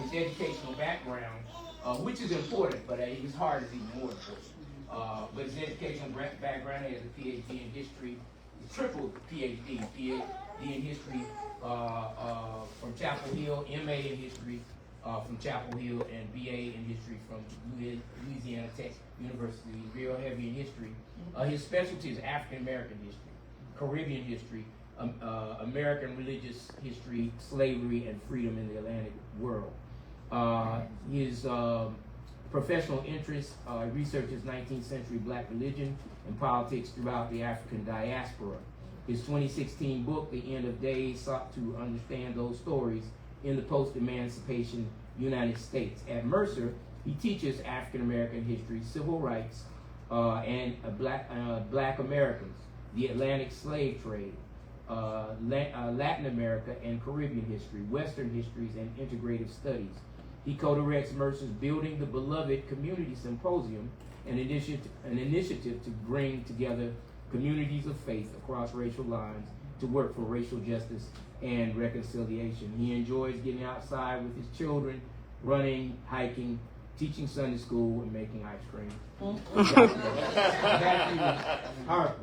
his educational background, which is important, but his heart is even more important. But his educational background, he has a PhD in history, triple PhD, in history from Chapel Hill, MA in history from Chapel Hill, and BA in history from Louisiana Tech University. Real heavy in history. His specialty is African American history, Caribbean history, American religious history, slavery, and freedom in the Atlantic world. His professional interests researches 19th century black religion and politics throughout the African diaspora. His 2016 book, The End of Days, sought to understand those stories in the post-emancipation United States. At Mercer, he teaches African American history, civil rights, and black Americans, the Atlantic slave trade, Latin America and Caribbean history, Western histories, and integrative studies. He co-directs Mercer's Building the Beloved Community Symposium, an initiative to bring together communities of faith across racial lines to work for racial justice and reconciliation. He enjoys getting outside with his children, running, hiking, teaching Sunday school, and making ice cream. Back to you, Harper.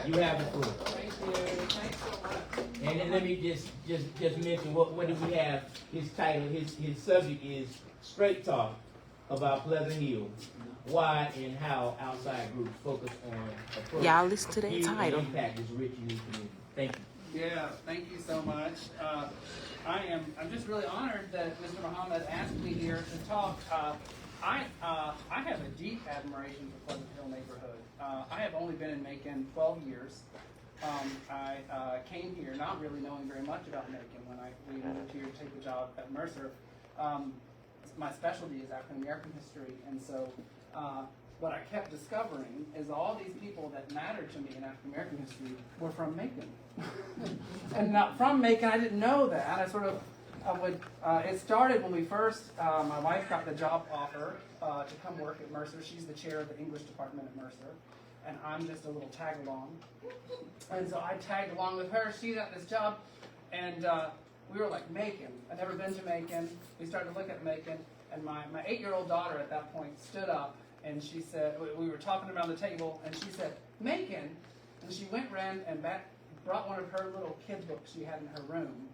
You have the floor. Thank you. Thanks so much. And then let me just mention what do we have? His title, his subject is Straight Talk about Pleasant Hill. Why and how outside groups focus on approach. Y'all listen to that title. Impact this rich, unique community. Thank you. Yeah, thank you so much. I'm just really honored that Mr. Muhammad asked me here to talk. I have a deep admiration for Pleasant Hill neighborhood. I have only been in Macon 12 years. I came here not really knowing very much about Macon when we moved here to take the job at Mercer. My specialty is African American history, and so what I kept discovering is all these people that mattered to me in African American history were from Macon. And not from Macon, I didn't know that. It started when we first, my wife got the job offer to come work at Mercer. She's the chair of the English department at Mercer, and I'm just a little tag along. And so I tagged along with her. She got this job, and we were like, Macon. I'd never been to Macon. We started to look at Macon, and my 8-year-old daughter at that point stood up, and she said, we were talking around the table, and she said, Macon. And she ran and brought one of her little kid books she had in her room,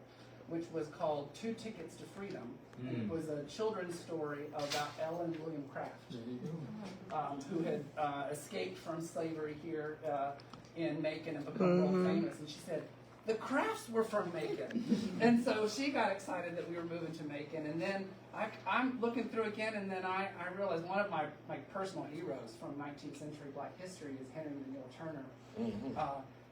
which was called 2 Tickets to Freedom. And it was a children's story about Ellen William Craft, who had escaped from slavery here in Macon and become world famous. And she said, the Crafts were from Macon. And so she got excited that we were moving to Macon. And then I'm looking through again, and then I realized one of my personal heroes from 19th century black history is Henry Neal Turner.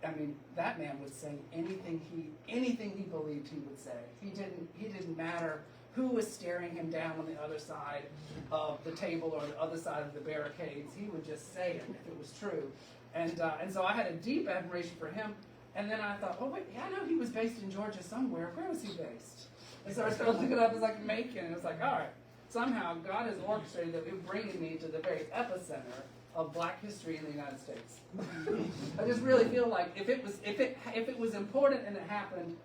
I mean, that man would say anything he believed he would say. He didn't matter who was staring him down on the other side of the table or the other side of the barricades. He would just say it if it was true. And so I had a deep admiration for him. And then I thought, oh wait, yeah, I know he was based in Georgia somewhere. Where was he based? And so I started looking up. It was like Macon. And it was like, all right. Somehow God has orchestrated that we're bringing me to the very epicenter of black history in the United States. I just really feel like if it was important and it happened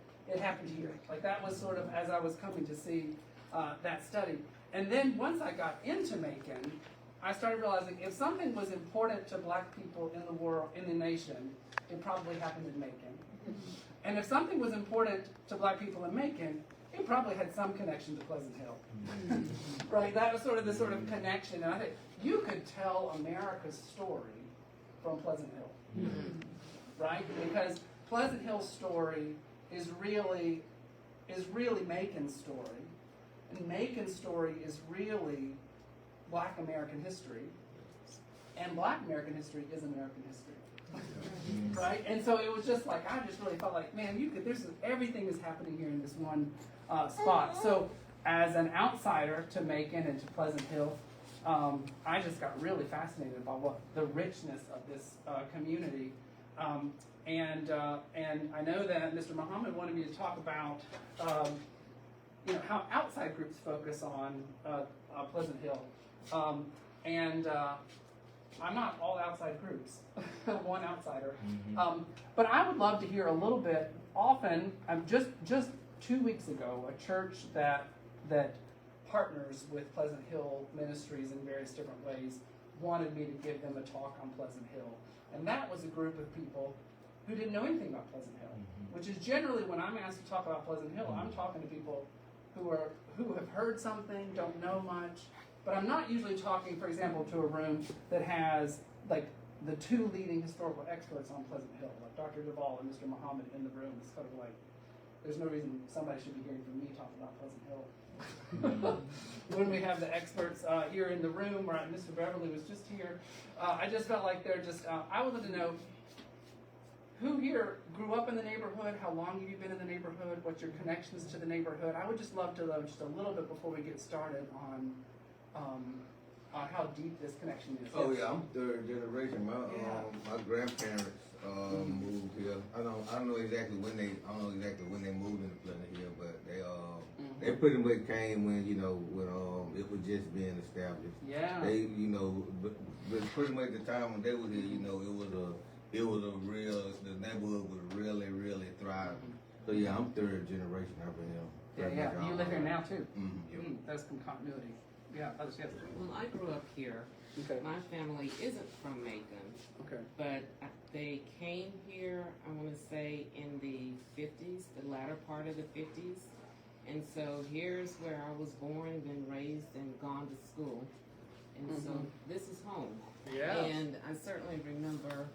here. Like that was sort of as I was coming to see that study. And then once I got into Macon, I started realizing if something was important to black people in the world, in the nation, it probably happened in Macon. And if something was important to black people in Macon, it probably had some connection to Pleasant Hill. Right? That was sort of the sort of connection. And I think you could tell America's story from Pleasant Hill. Right? Because Pleasant Hill's story is really Macon's story. And Macon's story is really black American history. And black American history is American history. Right? And so it was just like, I just really felt like, man, everything is happening here in this one spot. So as an outsider to Macon and to Pleasant Hill, I just got really fascinated by the richness of this community. And I know that Mr. Muhammad wanted me to talk about how outside groups focus on Pleasant Hill. I'm not all outside groups. I'm one outsider. But I would love to hear a little bit. Often, just 2 weeks ago, a church that partners with Pleasant Hill Ministries in various different ways wanted me to give them a talk on Pleasant Hill. And that was a group of people who didn't know anything about Pleasant Hill, which is generally when I'm asked to talk about Pleasant Hill, I'm talking to people who have heard something, don't know much, but I'm not usually talking, for example, to a room that has like the two leading historical experts on Pleasant Hill, like Dr. Duvall and Mr. Muhammad in the room. It's kind of like, there's no reason somebody should be hearing from me talking about Pleasant Hill. When we have the experts here in the room, or Mr. Beverly was just here, I just felt like they're just, I wanted to know who here grew up in the neighborhood, how long have you been in the neighborhood, what's your connections to the neighborhood. I would just love to know just a little bit before we get started on how deep this connection is. Oh yeah, I'm third generation. My grandparents moved here. I don't know exactly when they moved into Pleasant Hill, but they pretty much came when when it was just being established. Yeah. They but pretty much the time when they were here, it was a real, the neighborhood was really thriving. So yeah, I'm third generation. I've been here. Yeah. You live here now too. Mm-hmm. That's some continuity. Yeah, others, yes. Well, I grew up here. Okay. My family isn't from Macon, Okay. but they came here, I want to say, in the 50s, the latter part of the 50s. And so here's where I was born, been raised, and gone to school. And so this is home. Yeah. And I certainly remember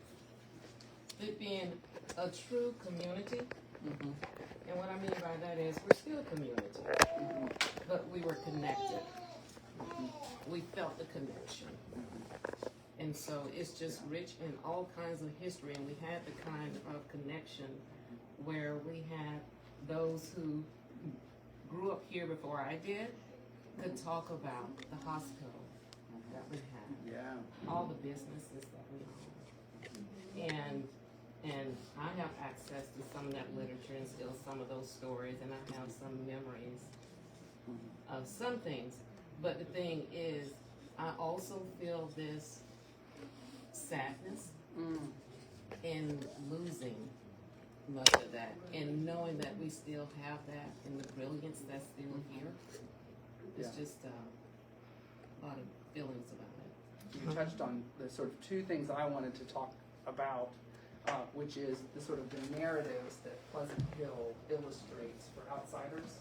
it being a true community. And what I mean by that is we're still a community, but we were connected. We felt the connection. And so it's just rich in all kinds of history, and we had the kind of connection where we had those who grew up here before I did could talk about the hospital that we had, Yeah. all the businesses that we own. And I have access to some of that literature and still some of those stories, and I have some memories of some things. But the thing is, I also feel this sadness in losing much of that, and knowing that we still have that and the brilliance that's still here. It's just a lot of feelings about it. You touched on the sort of two things I wanted to talk about, which is the sort of the narratives that Pleasant Hill illustrates for outsiders.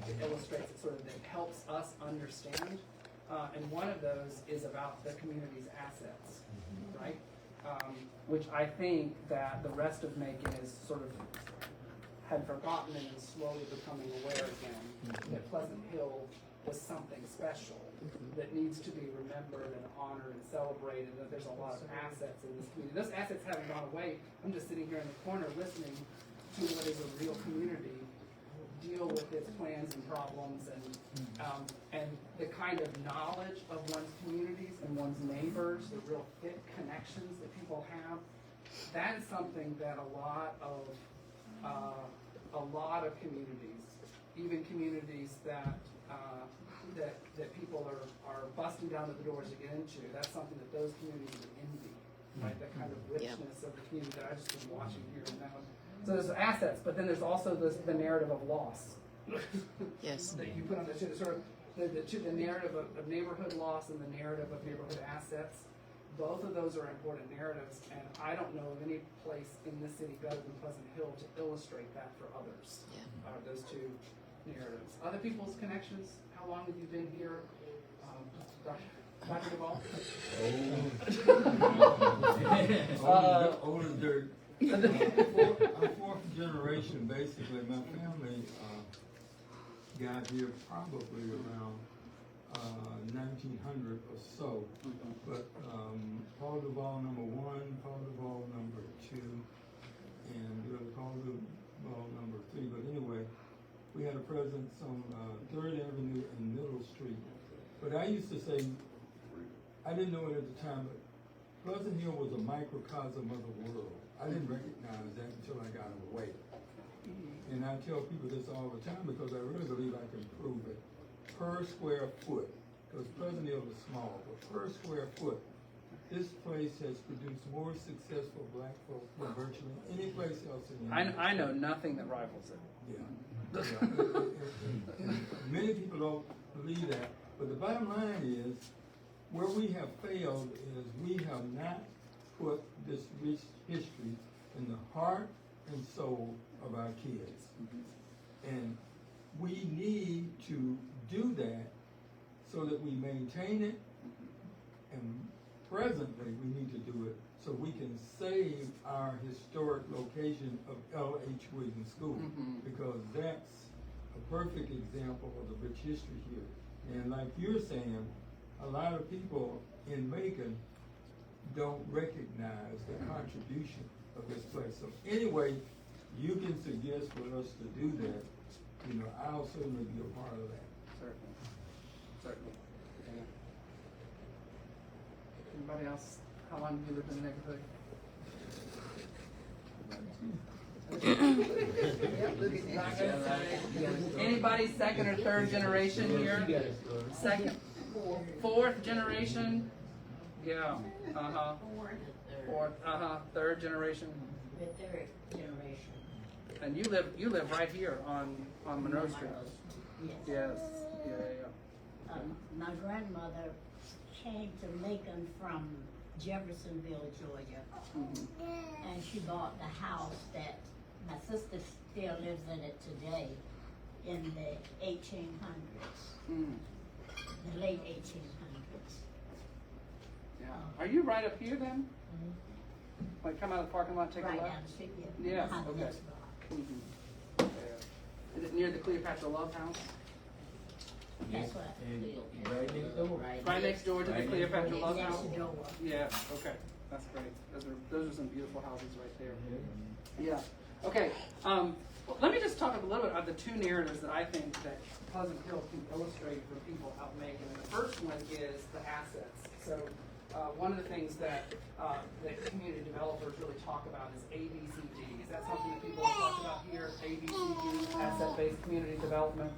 It illustrates it sort of, that helps us understand. And one of those is about the community's assets, right? Which I think that the rest of Macon is sort of had forgotten and is slowly becoming aware again that Pleasant Hill was something special that needs to be remembered and honored and celebrated, that there's a lot of assets in this community. Those assets haven't gone away. I'm just sitting here in the corner listening to what is a real community deal with its plans and problems, and the kind of knowledge of one's communities and one's neighbors, the real thick connections that people have. That is something that a lot of communities, even communities that people are busting down at the doors to get into, that's something that those communities would envy, right? That kind of richness of the community that I just been watching here and now. So there's assets, but then there's also the narrative of loss. Yes. That you put on the sort of the narrative of neighborhood loss and the narrative of neighborhood assets. Both of those are important narratives, and I don't know of any place in this city better than Pleasant Hill to illustrate that for others. Yeah. Those two narratives. Other people's connections. How long have you been here? Dr. Duvall? Old as dirt. I'm fourth generation, basically. My family got here probably around 1900 or so. But Paul Duvall number 1, Paul Duvall number 2, and Paul Duvall number 3. But anyway, we had a presence on 3rd Avenue and Middle Street. But I used to say, I didn't know it at the time, but Pleasant Hill was a microcosm of the world. I didn't recognize that until I got away. And I tell people this all the time because I really believe I can prove it. Per square foot, because Pleasant Hill is small, but per square foot, this place has produced more successful black folk than virtually any place else in the United States. I know nothing that rivals it. Yeah. And many people don't believe that. But the bottom line is, where we have failed is we have not put this rich history in the heart and soul of our kids. And we need to do that so that we maintain it, and presently we need to do it so we can save our historic location of L.H. Williams School, because that's a perfect example of the rich history here. And like you're saying, a lot of people in Macon don't recognize the contribution of this place. So anyway, you can suggest for us to do that. You know, I'll certainly be a part of that. Certainly. Certainly. Yeah. Anybody else? How long have you lived in the neighborhood? Anybody second or third generation here? Second, fourth generation? Yeah. Fourth. Third generation. The third generation. And you live right here on Monroe Street. Yes. Yes. Yeah. My grandmother came to Macon from Jeffersonville, Georgia, and she bought the house that my sister still lives in it today, in the 1800s, the late 1800s. Yeah. Are you right up here then? Like come out of the parking lot, take Right a down left? the street, Yes, behind okay. this block. Yeah. Is it near the Cleopatra Love House? That's what I And feel. right next door. Right next door to the Right next Cleopatra door. Love Next House? door. Yeah, okay, that's great. Those are some beautiful houses right there. Yeah, okay. Well, let me just talk a little bit about the two narratives that I think that Pleasant Hill can illustrate for people out in Macon. And the first one is the assets. So one of the things that community developers really talk about is ABCD. Is that something that people have talked about here? ABCD, asset-based community development.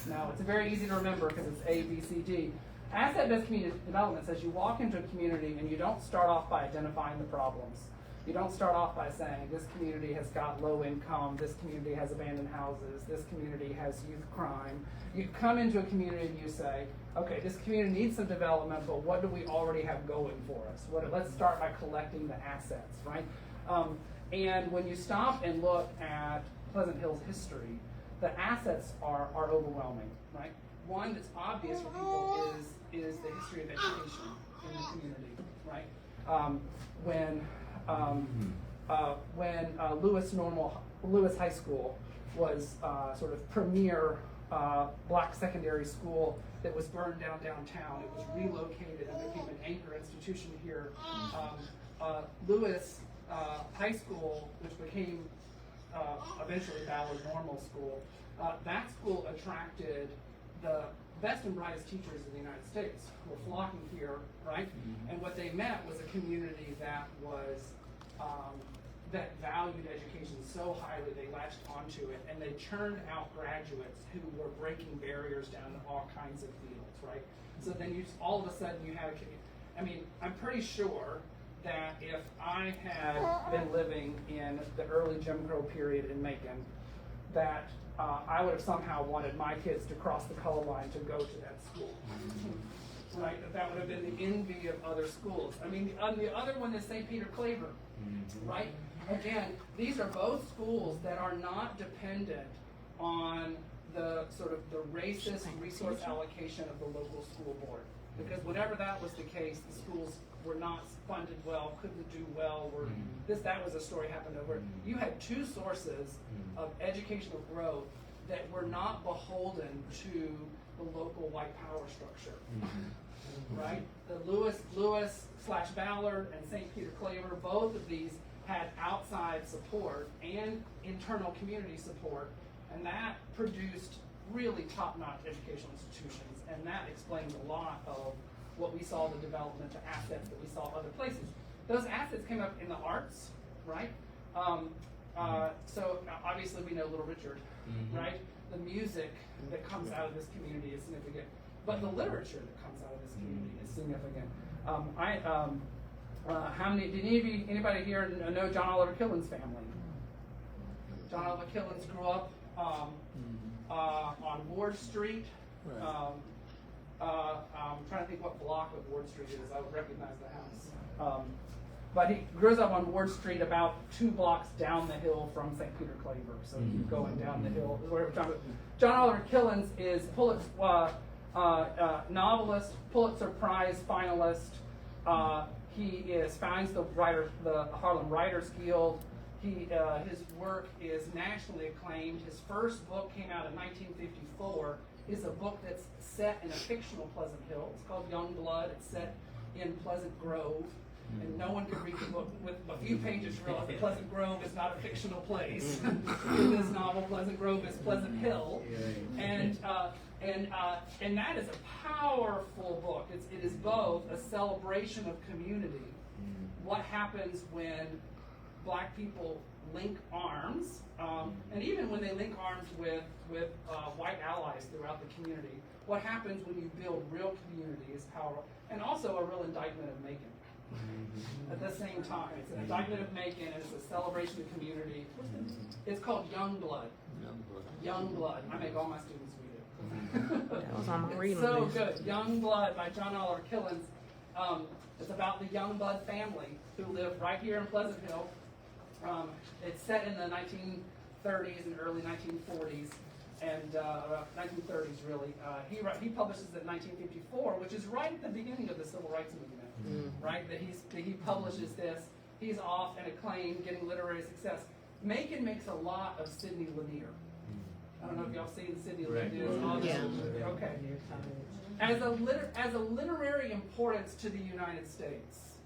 No, it's very easy to remember because it's ABCD. Asset-based community development says you walk into a community and you don't start off by identifying the problems. You don't start off by saying this community has got low income, this community has abandoned houses, this community has youth crime. You come into a community and you say, okay, this community needs some development, but what do we already have going for us? Let's start by collecting the assets, right? And when you stop and look at Pleasant Hill's history, the assets are overwhelming, right? One that's obvious for people is the history of education in the community, right? When Lewis High School was sort of premier black secondary school that was burned down downtown, it was relocated and became an anchor institution here. Lewis High School, which became eventually Ballard Normal School, that school attracted the best and brightest teachers in the United States who were flocking here, right? And what they met was a community that was that valued education so highly they latched onto it, and they churned out graduates who were breaking barriers down to all kinds of fields, right? So then you all of a sudden you had I mean, I'm pretty sure that if I had been living in the early Jim Crow period in Macon, that I would have somehow wanted my kids to cross the color line to go to that school. Right? That would have been the envy of other schools. I mean, the other one is St. Peter Claver, right? Again, these are both schools that are not dependent on the sort of the racist resource allocation of the local school board. Because whenever that was the case, the schools were not funded well, couldn't do well, that was a story happened over. You had two sources of educational growth that were not beholden to the local white power structure. Right? The Lewis/Ballard and St. Peter Claver, both of these had outside support and internal community support, and that produced really top-notch educational institutions, and that explains a lot of what we saw, the development to assets that we saw other places. Those assets came up in the arts, right? So obviously we know Little Richard, right? The music that comes out of this community is significant, but the literature that comes out of this community is significant. How many? Did anybody here know John Oliver Killen's family? John Oliver Killens grew up on Ward Street, Right. I'm trying to think what block of Ward Street it is. I would recognize the house. But he grows up on Ward Street, about 2 blocks down the hill from St. Peter Clayburgh. So keep going down the hill. John Oliver Killens is novelist, Pulitzer Prize finalist. He founds the Harlem Writers Guild. His work is nationally acclaimed. His first book came out in 1954. Is a book that's set in a fictional Pleasant Hill. It's called Young Blood. It's set in Pleasant Grove. And no one could read the book with a few pages to realize that Pleasant Grove is not a fictional place. In this novel, Pleasant Grove is Pleasant Hill. And that is a powerful book. It is both a celebration of community. What happens when Black people link arms, and even when they link arms with white allies throughout the community. What happens when you build real community is powerful, and also a real indictment of Macon. At the same time, it's an indictment of Macon, and it's a celebration of community. It's called Young Blood. Young Blood. I make all my students read it. That was on my reading So list. good. Young Blood by John Oliver Killens. It's about the Young Blood family who live right here in Pleasant Hill. It's set in the 1930s and early 1940s, and 1930s really. He publishes it in 1954, which is right at the beginning of the Civil Rights Movement. Right, that he publishes this. He's off and acclaimed, getting literary success. Macon makes a lot of Sidney Lanier. I don't know if y'all seen Sidney Lanier. Yeah. Okay. As a literary importance to the United States,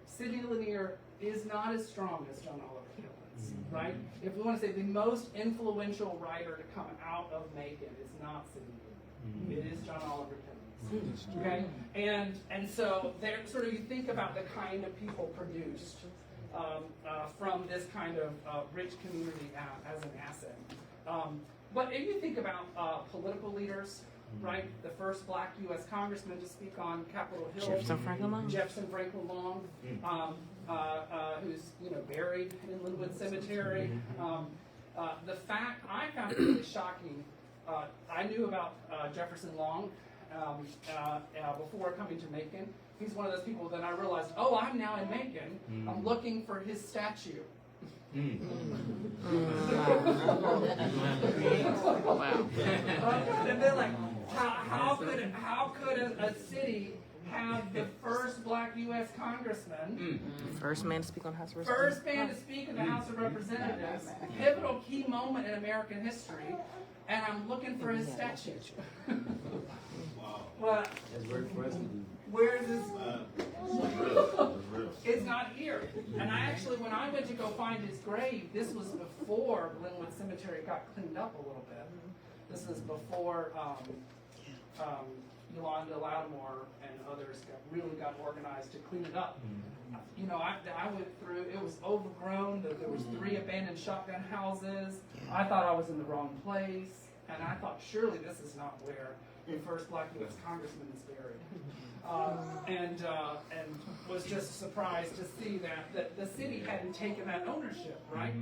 Sidney Lanier is not as strong as John Oliver Killens, right? If we want to say the most influential writer to come out of Macon, it's not Sidney Lanier. It is John Oliver Killens. Okay, and so there, sort of, you think about the kind of people produced from this kind of rich community as an asset. But if you think about political leaders, right? The first Black U.S. congressman to speak on Capitol Hill, Jefferson Franklin Long. Who's buried in Linwood Cemetery. The fact I found it really shocking. I knew about Jefferson Long before coming to Macon. He's one of those people that I realized, I'm now in Macon. I'm looking for his statue. Wow. And they're like, how could a city have the first Black U.S. congressman, First man to speak on House of first man to speak in the House of Representatives, pivotal key moment in American history, and I'm looking for his statue. Well, where is this? It's not here. And I actually, when I went to go find his grave, this was before Linwood Cemetery got cleaned up a little bit. This was before Yolanda Lattimore and others really got organized to clean it up. I went through, it was overgrown, there was 3 abandoned shotgun houses. I thought I was in the wrong place, and I thought surely this is not where the first Black U.S. congressman is buried. And was just surprised to see that the city hadn't taken that ownership, right?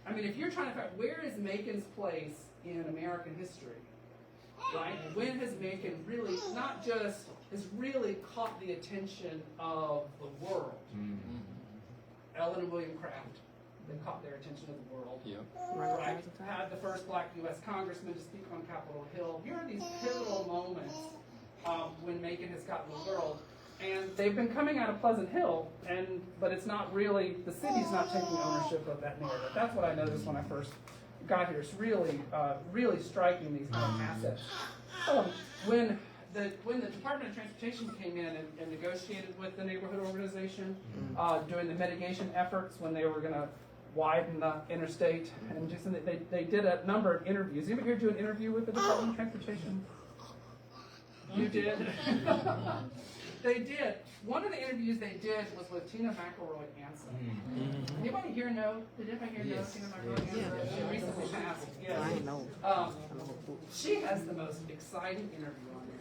I mean, if you're trying to find, where is Macon's place in American history, right? When has Macon really, not just, has really caught the attention of the world? Ellen and William Craft, they caught their attention of the world. Right? Had the first Black U.S. congressman to speak on Capitol Hill. Here are these pivotal moments when Macon has gotten the world. And they've been coming out of Pleasant Hill, but it's not really, the city's not taking ownership of that narrative. That's what I noticed when I first got here. It's really, really striking, these kind of assets. When the Department of Transportation came in and negotiated with the neighborhood organization during the mitigation efforts when they were going to widen the interstate, and just they did a number of interviews. Anybody here do an interview with the Department of Transportation? You did? They did. One of the interviews they did was with Tina McElroy Anson. Anybody here know? Did anybody here know Tina McElroy Anson? She recently passed. Yes. I know. She has the most exciting interview on here.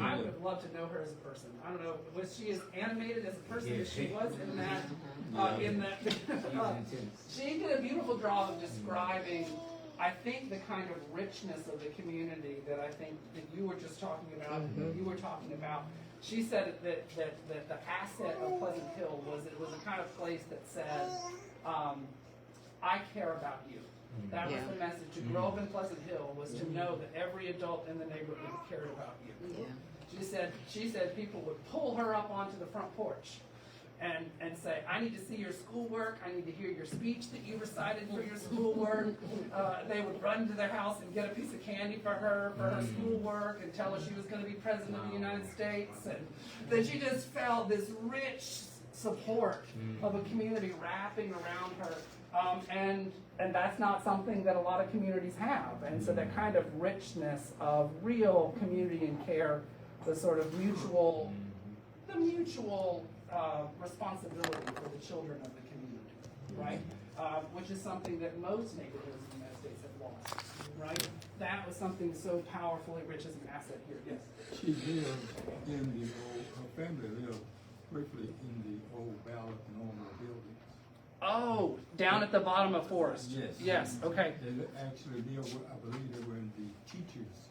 I would have loved to know her as a person. I don't know, was she as animated as a person as she was in that? She did a beautiful job of describing I think the kind of richness of the community that I think that you were just talking about, she said that the asset of Pleasant Hill was it was a kind of place that said, I care about you. That was the message. To grow up in Pleasant Hill was to know that every adult in the neighborhood cared about you. Yeah. She said people would pull her up onto the front porch and say, I need to see your schoolwork. I need to hear your speech that you recited for your schoolwork. They would run to their house and get a piece of candy for her schoolwork and tell her she was going to be president of the United States. And then she just felt this rich support of a community wrapping around her. And that's not something that a lot of communities have. And so that kind of richness of real community and care, the sort of mutual responsibility for the children of the community, right? Which is something that most neighborhoods in the United States have lost, right? That was something so powerfully rich as an asset here. Yes. She lived in the old, her family lived briefly in the old ballot normal building. Oh, down at the bottom of Forest. Yes. Yes. Okay. They actually, I believe they were in the teachers'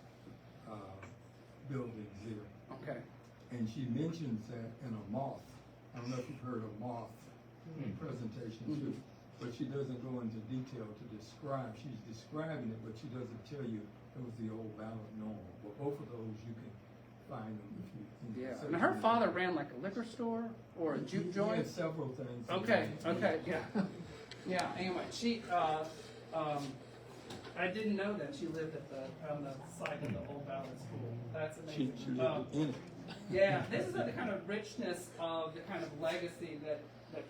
buildings there. Okay. And she mentions that in a moth. I don't know if you've heard of moth presentation too, but she doesn't go into detail to describe. She's describing it, but she doesn't tell you it was the old ballot normal. But both of those you can find them if you. Yeah. And her father ran like a liquor store or a juke He joint. had several things. Okay. Okay. Yeah. Yeah. Anyway, she. I didn't know that she lived on the site of the old ballot school. That's amazing. She lived in it. Yeah, this is the kind of richness of the kind of legacy that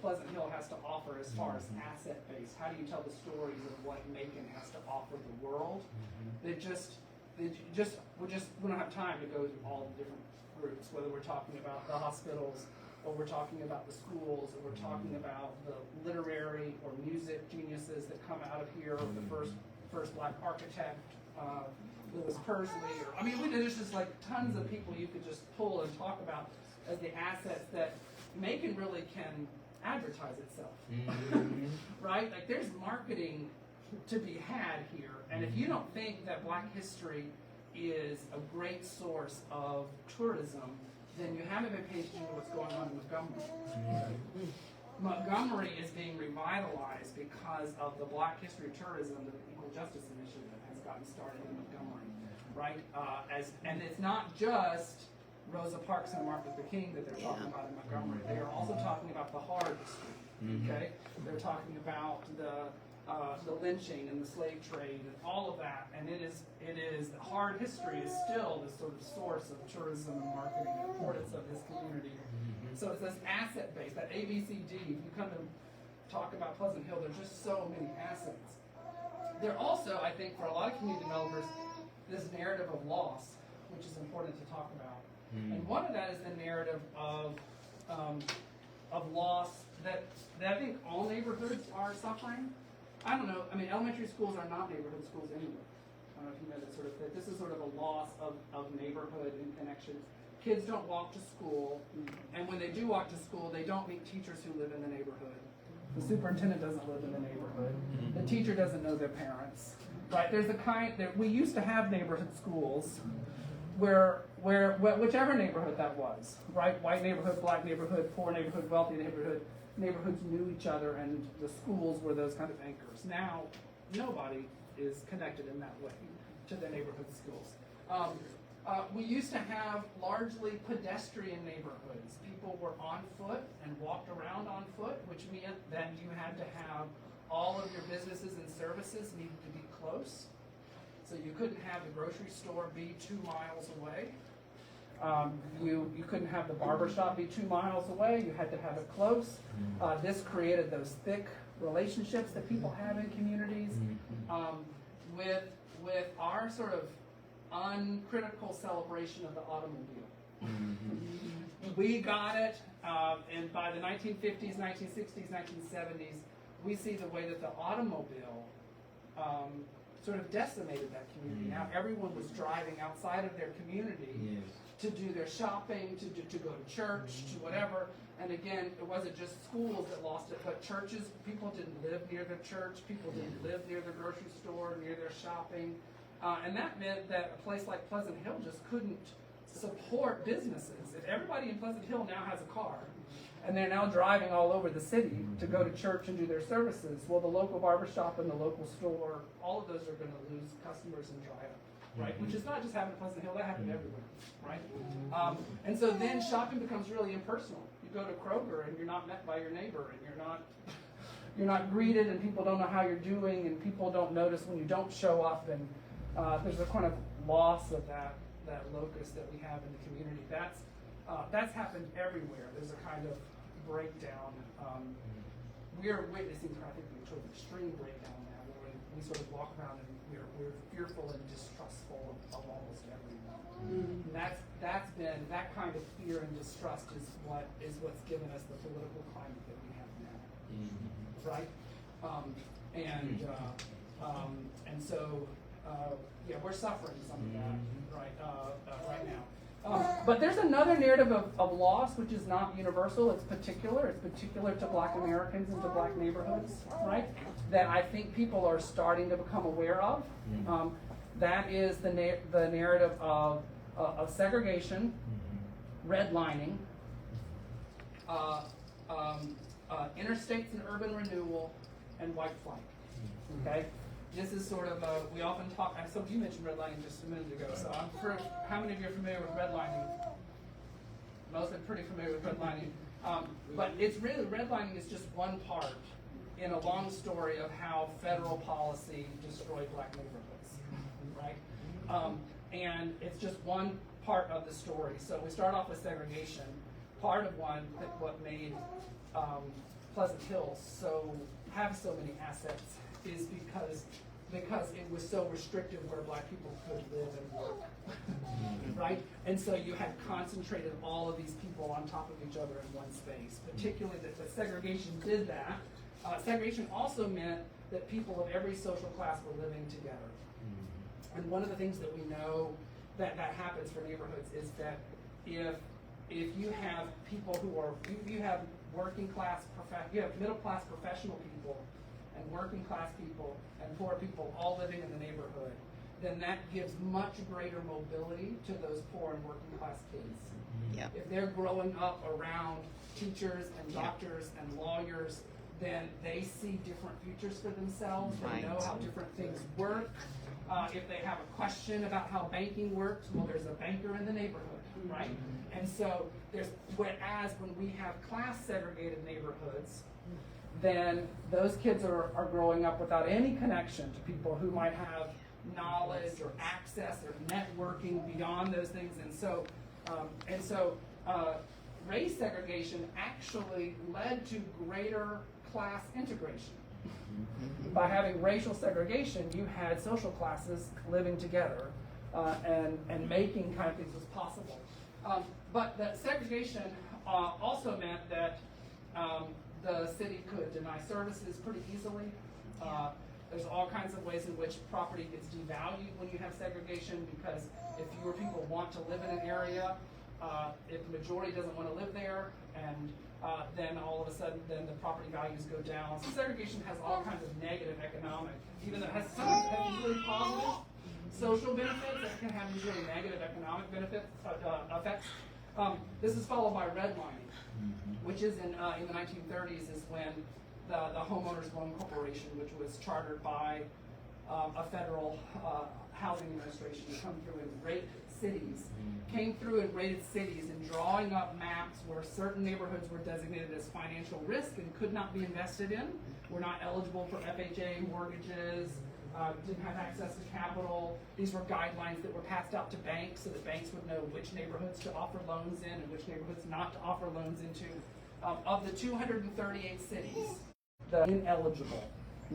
Pleasant Hill has to offer as far as asset base. How do you tell the stories of what Macon has to offer the world? We don't have time to go through all the different groups, whether we're talking about the hospitals, or we're talking about the schools, or we're talking about the literary or music geniuses that come out of here, or the first black architect, Lewis Persley, there's just like tons of people you could just pull and talk about as the assets that Macon really can advertise itself, right? Like there's marketing to be had here, and if you don't think that Black history is a great source of tourism, then you haven't been paying attention to what's going on in Montgomery. Montgomery is being revitalized because of the Black history tourism that the Equal Justice Initiative has gotten started in Montgomery, right? And it's not just Rosa Parks and Martin Luther King that they're talking about in Montgomery. They are also talking about the hard history, okay? They're talking about the lynching and the slave trade and all of that. And it is hard history is still the sort of source of tourism and marketing and importance of this community. So it's this asset base, that ABCD. If you come and talk about Pleasant Hill, there's just so many assets. There also, I think, for a lot of community developers, this narrative of loss, which is important to talk about. And one of that is the narrative of loss that I think all neighborhoods are suffering. I don't know. I mean, elementary schools are not neighborhood schools anyway. I don't know if you know that this is sort of a loss of neighborhood and connections. Kids don't walk to school, and when they do walk to school, they don't meet teachers who live in the neighborhood. The superintendent doesn't live in the neighborhood. The teacher doesn't know their parents. Right? There's a kind that we used to have neighborhood schools where whichever neighborhood that was, right? White neighborhood, black neighborhood, poor neighborhood, wealthy neighborhood, neighborhoods knew each other, and the schools were those kind of anchors. Now, nobody is connected in that way to the neighborhood schools. We used to have largely pedestrian neighborhoods. People were on foot and walked around on foot, which meant that you had to have all of your businesses and services needed to be close. So you couldn't have the grocery store be 2 miles away. You couldn't have the barber shop be 2 miles away. You had to have it close. This created those thick relationships that people have in communities. With our sort of uncritical celebration of the automobile. We got it, and by the 1950s, 1960s, 1970s, we see the way that the automobile sort of decimated that community. Now everyone was driving outside of their community to do their shopping, to go to church, to whatever, And again, it wasn't just schools that lost it, but churches, people didn't live near their church, people didn't live near their grocery store, near their shopping. And that meant that a place like Pleasant Hill just couldn't support businesses. If everybody in Pleasant Hill now has a car, and they're now driving all over the city to go to church and do their services, well, the local barbershop and the local store, all of those are going to lose customers and dry up, right? Which is not just happening in Pleasant Hill, that happened everywhere, right? And so then shopping becomes really impersonal. You go to Kroger and you're not met by your neighbor, and you're not greeted, and people don't know how you're doing, and people don't notice when you don't show up, and there's a kind of loss of that locus that we have in the community. That's happened everywhere. There's a kind of breakdown. We're witnessing, I think, a sort of extreme breakdown now, where we sort of walk around and we're fearful and distrustful of almost everyone. And that's been, that kind of fear and distrust is what's given us the political climate that we have now, right? And so yeah, we're suffering some of that right now. But there's another narrative of loss which is not universal. It's particular. It's particular to Black Americans and to Black neighborhoods, right? That I think people are starting to become aware of. That is the narrative of segregation, redlining, interstates and urban renewal, and white flight. Okay. This is sort of we often talk. So you mentioned redlining just a minute ago. So how many of you are familiar with redlining? Most are pretty familiar with redlining. But it's really, redlining is just one part in a long story of how federal policy destroyed Black neighborhoods, right? And it's just one part of the story. So we start off with segregation. Part of what made Pleasant Hill have so many assets is because it was so restrictive where Black people could live and work, right? And so you had concentrated all of these people on top of each other in one space. Particularly that segregation did that. Segregation also meant that people of every social class were living together. And one of the things that we know that happens for neighborhoods is that if you have people you have working class, you have middle class professional people and working class people and poor people all living in the neighborhood, then that gives much greater mobility to those poor and working class kids. Yep. If they're growing up around teachers and doctors and lawyers, then they see different futures for themselves. They know how different things work. If they have a question about how banking works, well, there's a banker in the neighborhood, right? And so whereas when we have class segregated neighborhoods, then those kids are growing up without any connection to people who might have knowledge or access or networking beyond those things. And so race segregation actually led to greater class integration. By having racial segregation, you had social classes living together and making kind of things as possible. But that segregation also meant that the city could deny services pretty easily. There's all kinds of ways in which property gets devalued when you have segregation, because if fewer people want to live in an area, if the majority doesn't want to live there, and then all of a sudden then the property values go down. So segregation has all kinds of negative economic, even though it has some really positive social benefits, it can have these really negative economic benefits, effects. This is followed by redlining, which is in the 1930s is when the Homeowners Loan Corporation, which was chartered by a federal housing administration to come through and rate cities, came through and rated cities and drawing up maps where certain neighborhoods were designated as financial risk and could not be invested in, were not eligible for FHA mortgages, didn't have access to capital. These were guidelines that were passed out to banks so that banks would know which neighborhoods to offer loans in and which neighborhoods not to offer loans into. Of the 238 cities, the ineligible,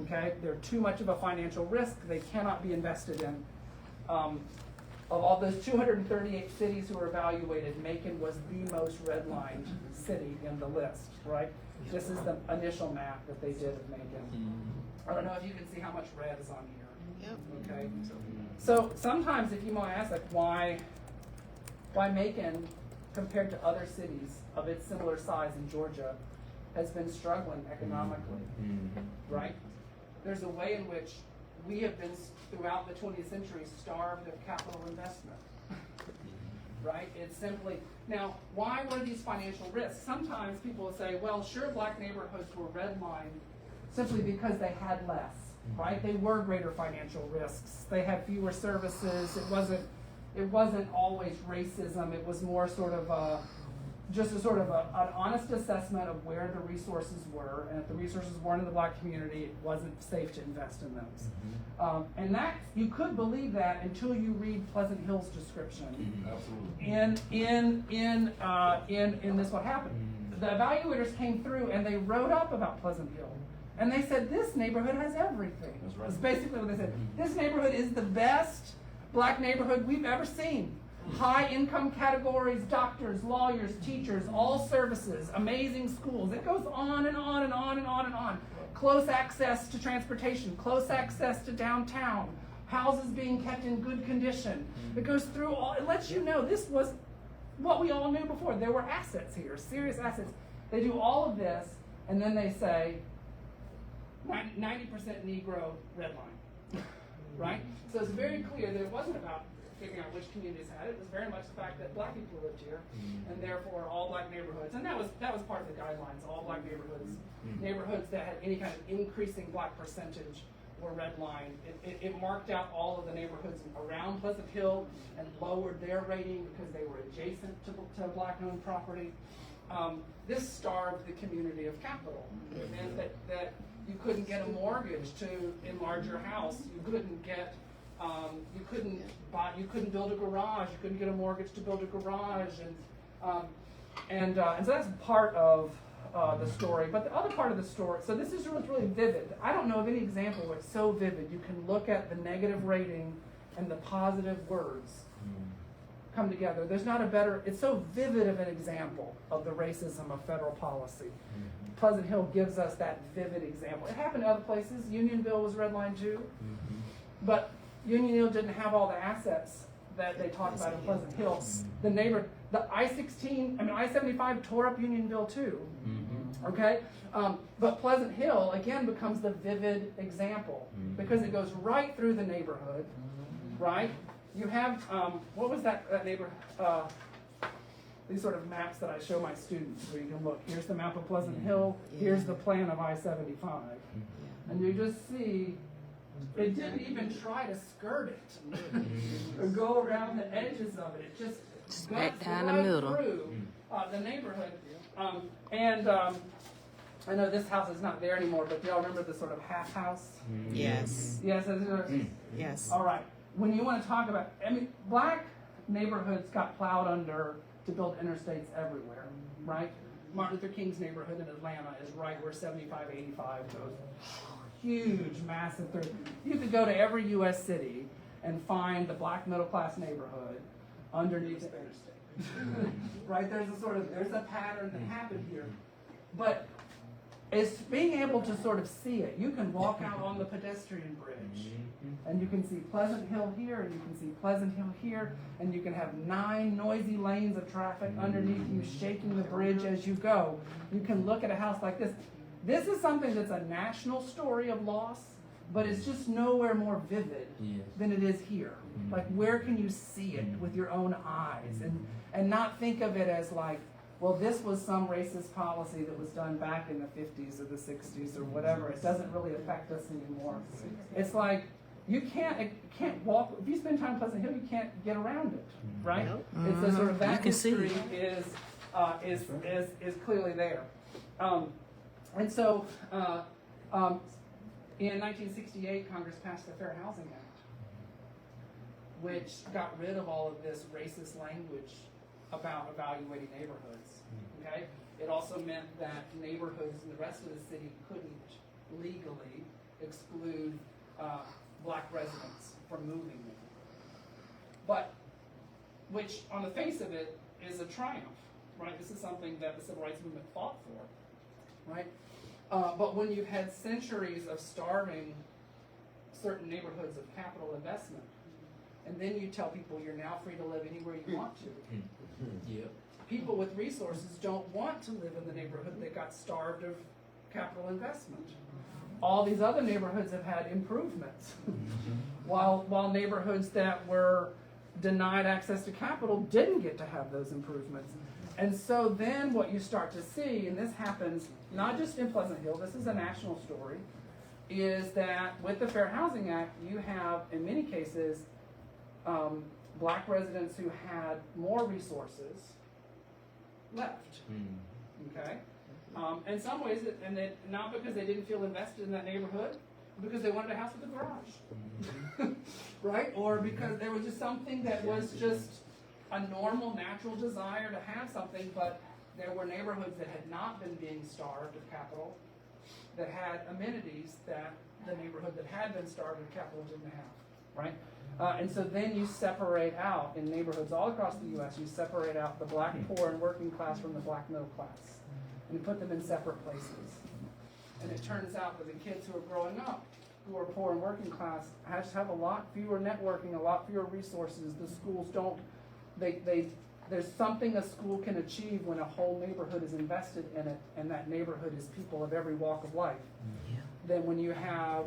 okay? They're too much of a financial risk. They cannot be invested in. Of all those 238 cities who were evaluated, Macon was the most redlined city in the list, right? This is the initial map that they did of Macon. I don't know if you can see how much red is on here. Yep. Okay. So sometimes if you might ask, like, why Macon compared to other cities of its similar size in Georgia, has been struggling economically, right? There's a way in which we have been, throughout the 20th century, starved of capital investment, right? It's simply, now, why were these financial risks? Sometimes people will say, well, sure, black neighborhoods were redlined simply because they had less, right? They were greater financial risks. They had fewer services. It wasn't always racism. It was more sort of just a sort of an honest assessment of where the resources were, and if the resources weren't in the black community, it wasn't safe to invest in those. And that, you could believe that until you read Pleasant Hill's description. In this what happened. The evaluators came through and they wrote up about Pleasant Hill. And they said, this neighborhood has everything. That's basically what they said. This neighborhood is the best black neighborhood we've ever seen. High income categories, doctors, lawyers, teachers, all services, amazing schools. It goes on and on and on and on and on. Close access to transportation, close access to downtown, houses being kept in good condition. It goes through all, it lets you know this was what we all knew before. There were assets here, serious assets. They do all of this, and then they say, 90% Negro redline, right? So it's very clear that it wasn't about figuring out which communities had it. It was very much the fact that black people lived here, and therefore all black neighborhoods, and that was part of the guidelines. All black neighborhoods, neighborhoods that had any kind of increasing black percentage were redlined. It marked out all of the neighborhoods around Pleasant Hill and lowered their rating because they were adjacent to black-owned property. This starved the community of capital. It meant that you couldn't get a mortgage to enlarge your house. You couldn't get, you couldn't build a garage. You couldn't get a mortgage to build a garage, and so that's part of the story. But the other part of the story, so this is really vivid. I don't know of any example where it's so vivid. You can look at the negative rating and the positive words come together. There's not a better, it's so vivid of an example of the racism of federal policy. Pleasant Hill gives us that vivid example. It happened to other places. Unionville was redlined too. But Unionville didn't have all the assets that they talked about in Pleasant Hill. The I-75 tore up Unionville too. Okay? But Pleasant Hill, again, becomes the vivid example because it goes right through the neighborhood, right? You have, what was that neighborhood? These sort of maps that I show my students where you can look. Here's the map of Pleasant Hill. Here's the plan of I-75. And you just see, it didn't even try to skirt it or go around the edges of it. It just Smack guts down the right middle. through the neighborhood. I know this house is not there anymore, but do y'all remember the sort of half house? Yes. Yes. Yes. All right. When you want to talk about, black neighborhoods got plowed under to build interstates everywhere, right? Martin Luther King's neighborhood in Atlanta is right where 75, 85 goes. Huge, massive. You could go to every U.S. city and find the black middle class neighborhood underneath the interstate, right? There's a pattern that happened here, but it's being able to sort of see it. You can walk out on the pedestrian bridge, and you can see Pleasant Hill here, and you can see Pleasant Hill here, and you can have 9 noisy lanes of traffic underneath you shaking the bridge as you go. You can look at a house like this. This is something that's a national story of loss, but it's just nowhere more vivid than it is here. Like, where can you see it with your own eyes and not think of it as like, well, this was some racist policy that was done back in the 50s or the 60s or whatever. It doesn't really affect us anymore. It's like, you can't walk, if you spend time in Pleasant Hill, you can't get around it, right? It's a sort of, that history is clearly there. And so, in 1968, Congress passed the Fair Housing Act, which got rid of all of this racist language about evaluating neighborhoods, okay? It also meant that neighborhoods in the rest of the city couldn't legally exclude black residents from moving there. But, which on the face of it is a triumph, right? This is something that the Civil Rights Movement fought for, right? But when you've had centuries of starving certain neighborhoods of capital investment, and then you tell people you're now free to live anywhere you want to, people with resources don't want to live in the neighborhood that got starved of capital investment. All these other neighborhoods have had improvements, while neighborhoods that were denied access to capital didn't get to have those improvements. And so then what you start to see, and this happens not just in Pleasant Hill, this is a national story, is that with the Fair Housing Act, you have, in many cases, black residents who had more resources left. Okay? In some ways, not because they didn't feel invested in that neighborhood, but because they wanted a house with a garage. Right? Or because there was just something that was just a normal, natural desire to have something, but there were neighborhoods that had not been being starved of capital, that had amenities that the neighborhood that had been starved of capital didn't have. Right? And so then you separate out, in neighborhoods all across the U.S., you separate out the black poor and working class from the black middle class. And you put them in separate places. And it turns out that the kids who are growing up, who are poor and working class, have a lot fewer networking, a lot fewer resources. The schools don't, there's something a school can achieve when a whole neighborhood is invested in it, and that neighborhood is people of every walk of life. Than when you have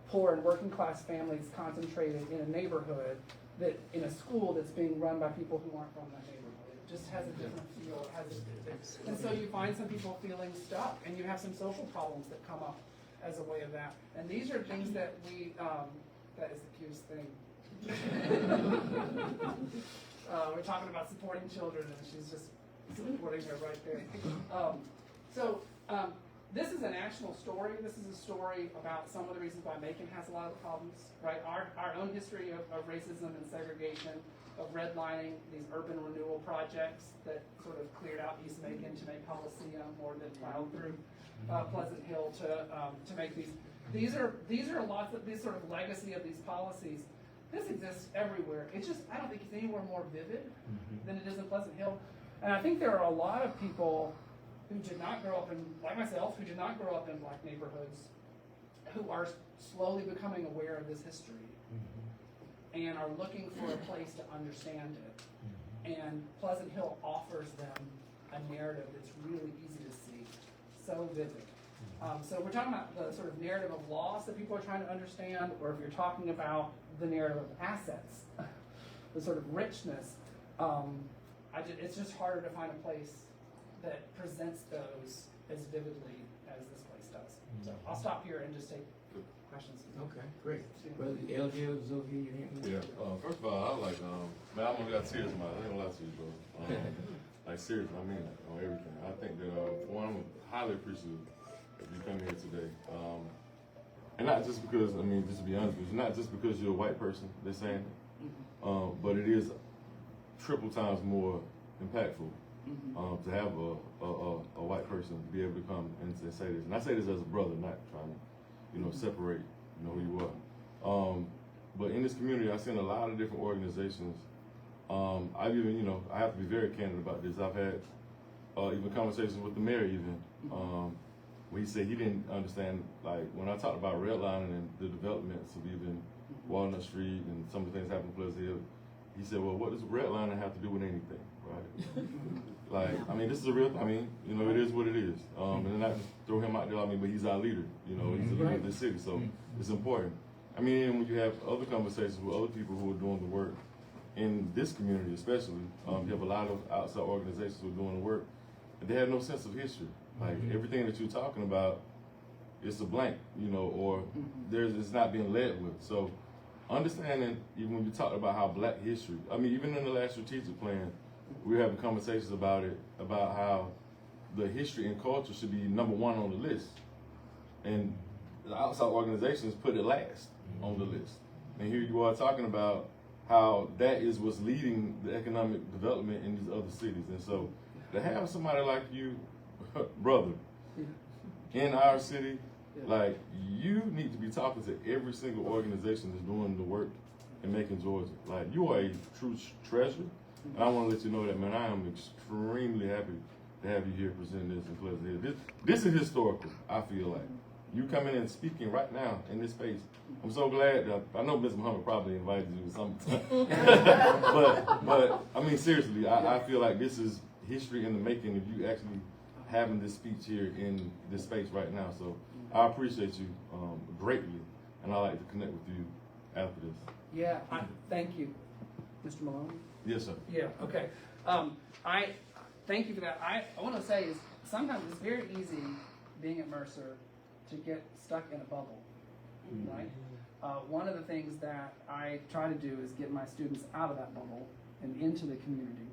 poor and working class families concentrated in a neighborhood, that in a school that's being run by people who aren't from that neighborhood. It just has a different feel. It has a, and so you find some people feeling stuck, and you have some social problems that come up as a way of that. And these are things that we, that is the cutest thing. We're talking about supporting children, and she's just supporting her right there. This is a national story. This is a story about some of the reasons why Macon has a lot of problems, right? Our own history of racism and segregation, of redlining, these urban renewal projects that sort of cleared out East Macon to make Coliseum, or that plowed through Pleasant Hill to make these. These are lots of these sort of legacy of these policies. This exists everywhere. It's just, I don't think it's anywhere more vivid than it is in Pleasant Hill. And I think there are a lot of people who did not grow up in, like myself, who did not grow up in black neighborhoods, who are slowly becoming aware of this history and are looking for a place to understand it. And Pleasant Hill offers them a narrative that's really easy to see, so vivid. So we're talking about the sort of narrative of loss that people are trying to understand, or if you're talking about the narrative of assets, the sort of richness, it's just harder to find a place that presents those as vividly as this place does. So I'll stop here and just take questions. Okay, great. Brother LJ was over here. Yeah. First of all, I like, man, I almost got tears in my eyes. I ain't gonna lie to you, bro. Like, seriously, I mean that on everything. I think that, for one, I'm highly appreciative of you coming here today. And not just because, I mean, just to be honest with you, not just because you're a white person, they're saying it, but it is triple times more impactful to have a white person be able to come and say this. And I say this as a brother, not trying to, separate, who you are. But in this community, I've seen a lot of different organizations. I've even, I have to be very candid about this. I've had even conversations with the mayor even, where he said he didn't understand, like, when I talked about redlining and the developments of even Walnut Street and some of the things happening in Pleasant Hill, he said, well, what does redlining have to do with anything, right? Like, I mean, this is a real, it is what it is. And not to throw him out there, but he's our leader, he's the leader of this city, so it's important. I mean, and when you have other conversations with other people who are doing the work in this community especially, you have a lot of outside organizations who are doing the work, and they have no sense of history. Like, everything that you're talking about, it's a blank, or it's not being led with. So understanding, even when you talk about how black history, even in the last strategic plan, we were having conversations about it, about how the history and culture should be number one on the list. And the outside organizations put it last on the list. And here you are talking about how that is what's leading the economic development in these other cities. And so to have somebody like you, brother, in our city, like, you need to be talking to every single organization that's doing the work in Macon, Georgia. Like, you are a true treasure. And I want to let you know that, man, I am extremely happy to have you here presenting this in Pleasant Hill. This is historical, I feel like. you coming and speaking right now in this space. I'm so glad. I know Mr. Muhammad probably invited you sometime, but I mean seriously, I feel like this is history in the making. If you actually having this speech here in this space right now, so I appreciate you greatly, and I like to connect with you after this. Yeah, thank you, Mr. Malone. Yes, sir. Yeah, okay. I thank you for that. I want to say is sometimes it's very easy being at Mercer to get stuck in a bubble, right? One of the things that I try to do is get my students out of that bubble and into the community.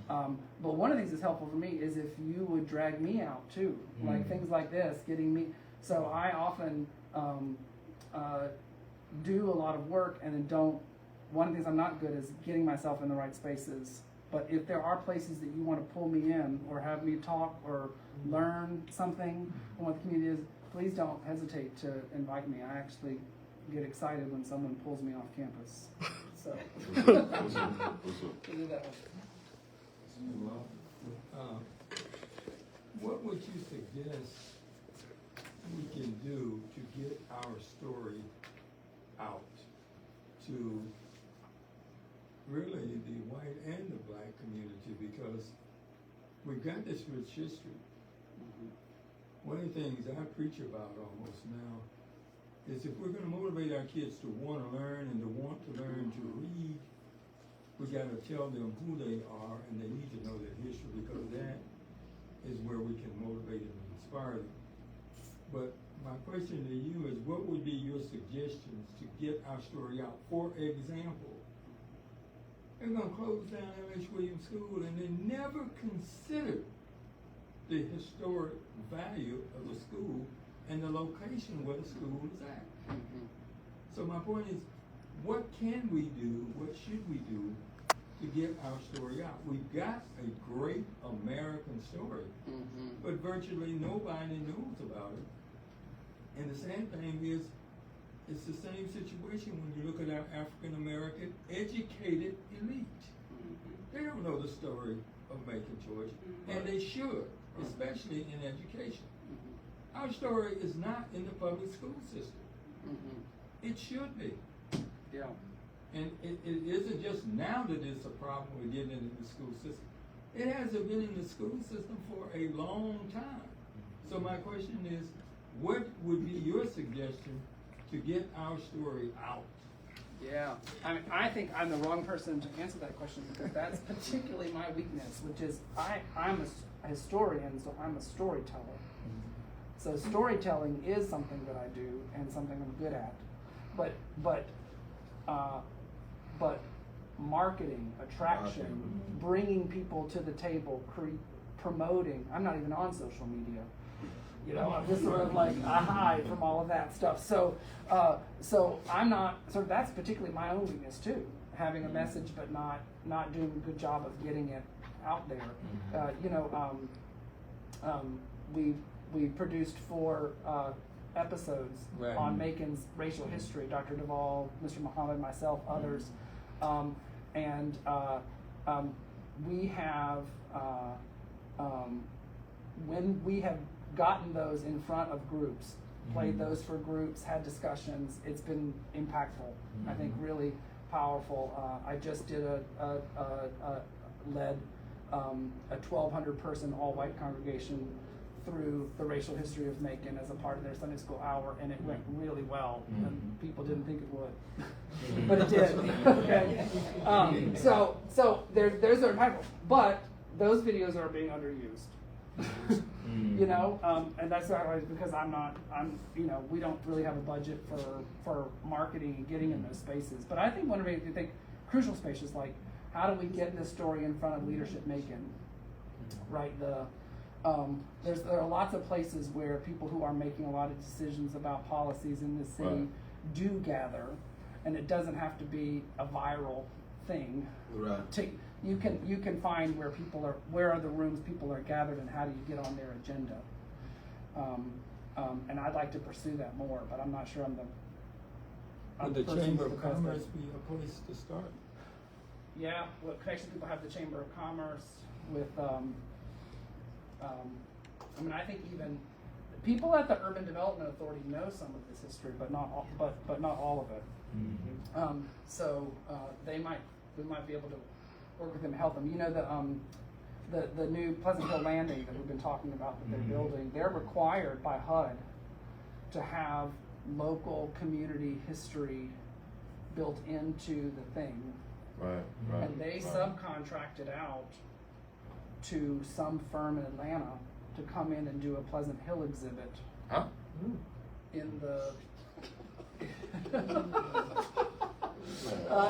But one of the things that's helpful for me is if you would drag me out too, like things like this, getting me. So I often do a lot of work and then don't. One of the things I'm not good is getting myself in the right spaces. But if there are places that you want to pull me in or have me talk or learn something from what the community is, please don't hesitate to invite me. I actually get excited when someone pulls me off campus. So, What's up? we'll do that one. What would you suggest we can do to get our story out to really the white and the black community? Because we've got this rich history. One of the things I preach about almost now is if we're going to motivate our kids to want to learn and to want to learn to read, we got to tell them who they are, and they need to know their history, because that is where we can motivate them and inspire them. But my question to you is, what would be your suggestions to get our story out? For example, they're going to close down L.H. Williams School, and they never considered the historic value of the school and the location where the school is at. So my point is, what can we do, what should we do to get our story out? We've got a great American story, but virtually nobody knows about it. And the same thing is, it's the same situation when you look at our African American educated elite. They don't know the story of Macon, Georgia, and they should, especially in education. Our story is not in the public school system. It should be. Yeah. And it isn't just now that it's a problem with getting it in the school system. It hasn't been in the school system for a long time. So my question is, what would be your suggestion to get our story out? Yeah, I think I'm the wrong person to answer that question, because that's particularly my weakness, which is I'm a historian, so I'm a storyteller. So storytelling is something that I do and something I'm good at, but marketing, attraction, bringing people to the table, promoting. I'm not even on social media. You know, I'm just sort of like I hide from all of that stuff. So I'm not. So that's particularly my own weakness too. Having a message, but not doing a good job of getting it out there. We produced 4 episodes on Macon's racial history. Dr. Duvall, Mr. Muhammad, myself, others, and we have when we have gotten those in front of groups, played those for groups, had discussions, it's been impactful. I think really powerful. I just did led a 1,200 person all white congregation through the racial history of Macon as a part of their Sunday school hour, and it went really well. And people didn't think it would, but it did. Okay. So there's their impactful, but those videos are being underused. You know, and that's because we don't really have a budget for marketing and getting in those spaces. But I think one of the crucial spaces, like how do we get this story in front of Leadership Macon, right? There are lots of places where people who are making a lot of decisions about policies in the city do gather, and it doesn't have to be a viral thing. Right. You can find where are the rooms people are gathered, and how do you get on their agenda. And I'd like to pursue that more, but I'm not sure I'm Would the person Chamber who's of the best Commerce person. be a place to start? Yeah, what connection people have the Chamber of Commerce with, I think even people at the Urban Development Authority know some of this history, but not all, but not all of it. So we might be able to work with them and help them. You know, the new Pleasant Hill Landing that we've been talking about that they're building, they're required by HUD to have local community history built into the thing. Right. And they subcontracted out to some firm in Atlanta to come in and do a Pleasant Hill exhibit. Huh? In the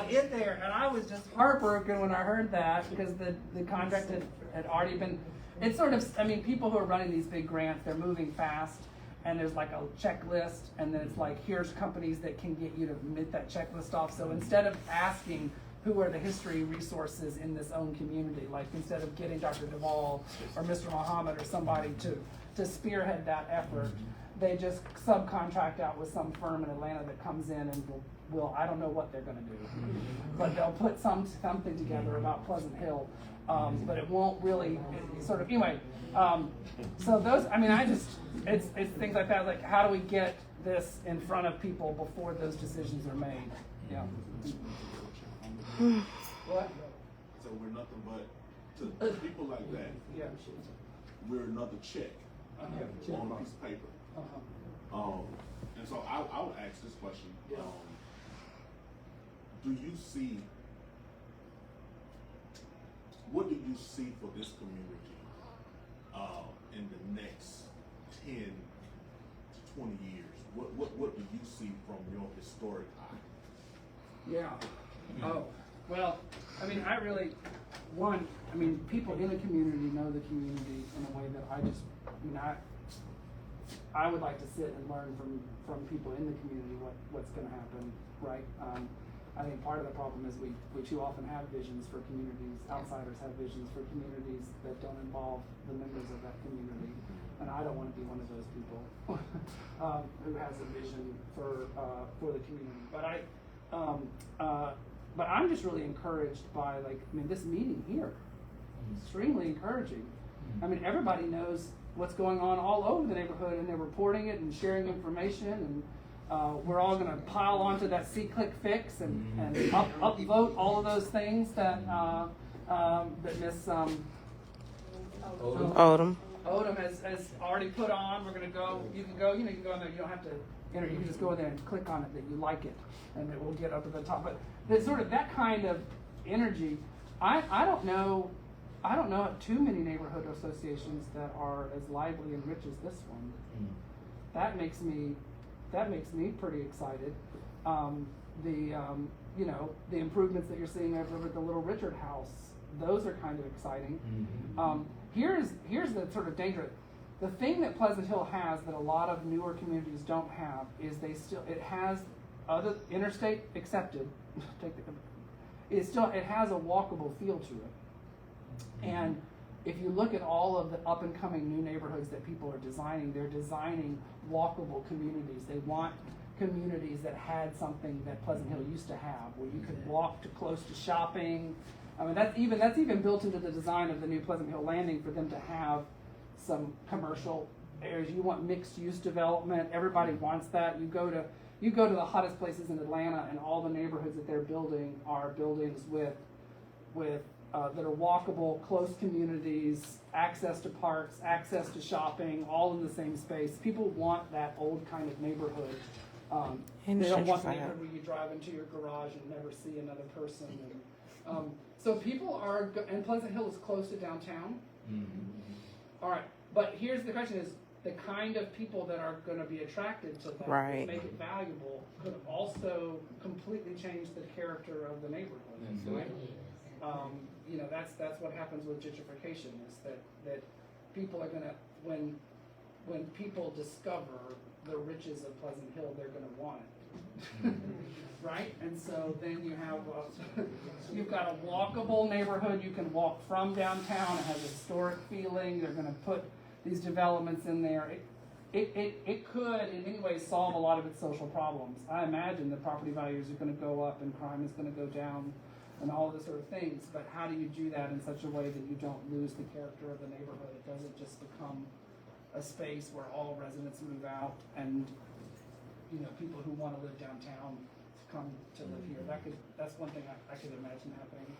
in there, and I was just heartbroken when I heard that, because the contract had already been. It's sort of, I mean, people who are running these big grants, they're moving fast, and there's like a checklist, and then it's like, here's companies that can get you to meet that checklist off. So instead of asking who are the history resources in this own community, like instead of getting Dr. Duvall or Mr. Muhammad or somebody to spearhead that effort, they just subcontract out with some firm in Atlanta that comes in and will I don't know what they're gonna do, but they'll put something together about Pleasant Hill, but it won't really, sort of, anyway, so those, I mean, it's things like that, like how do we get this in front of people before those decisions are made? Yeah. What? So we're nothing but, to people like that, Yeah. we're another check on a piece of paper. And so I would ask this question. Yeah. Do you see, what do you see for this community in the next 10 to 20 years? What do you see from your historic eye? Yeah. Oh, well, I mean, people in the community know the community in a way that I would like to sit and learn from people in the community what's going to happen, right? I think part of the problem is we too often have visions for communities, outsiders have visions for communities that don't involve the members of that community. And I don't want to be one of those people who has a vision for the community. But I'm just really encouraged by, this meeting here, extremely encouraging. I mean, everybody knows what's going on all over the neighborhood, and they're reporting it and sharing information, and we're all going to pile onto that see-click fix and upvote all of those things that Miss Odom has already put on. We're going to go. You can go in there. You don't have to enter. You can just go in there and click on it that you like it, and it will get up to the top. But there's sort of that kind of energy. I don't know too many neighborhood associations that are as lively and rich as this one. That makes me pretty excited. The improvements that you're seeing over at the Little Richard House, those are kind of exciting. Here's the sort of danger. The thing that Pleasant Hill has that a lot of newer communities don't have is it has other interstate accepted. It has a walkable feel to it. And if you look at all of the up and coming new neighborhoods that people are designing, they're designing walkable communities. They want communities that had something that Pleasant Hill used to have, where you could walk to close to shopping. I mean, that's even built into the design of the new Pleasant Hill Landing, for them to have some commercial areas. You want mixed use development. Everybody wants that. You go to the hottest places in Atlanta, and all the neighborhoods that they're building are buildings with that are walkable, close communities, access to parks, access to shopping, all in the same space. People want that old kind of neighborhood. They don't want the neighborhood where you drive into your garage and never see another person. And, so people are, and Pleasant Hill is close to downtown. All right, but here's the question: is the kind of people that are going to be attracted to that, Right. make it valuable, could also completely change the character of the neighborhood. Right? That's what happens with gentrification, is that people are gonna, when people discover the riches of Pleasant Hill, they're gonna want it. Right? And so then you have you've got a walkable neighborhood. You can walk from downtown. It has a historic feeling. They're gonna put these developments in there. It could in many ways solve a lot of its social problems. I imagine that property values are going to go up and crime is going to go down and all those sort of things. But how do you do that in such a way that you don't lose the character of the neighborhood? It doesn't just become a space where all residents move out and, you know, people who want to live downtown come to live here. That's one thing I could imagine happening.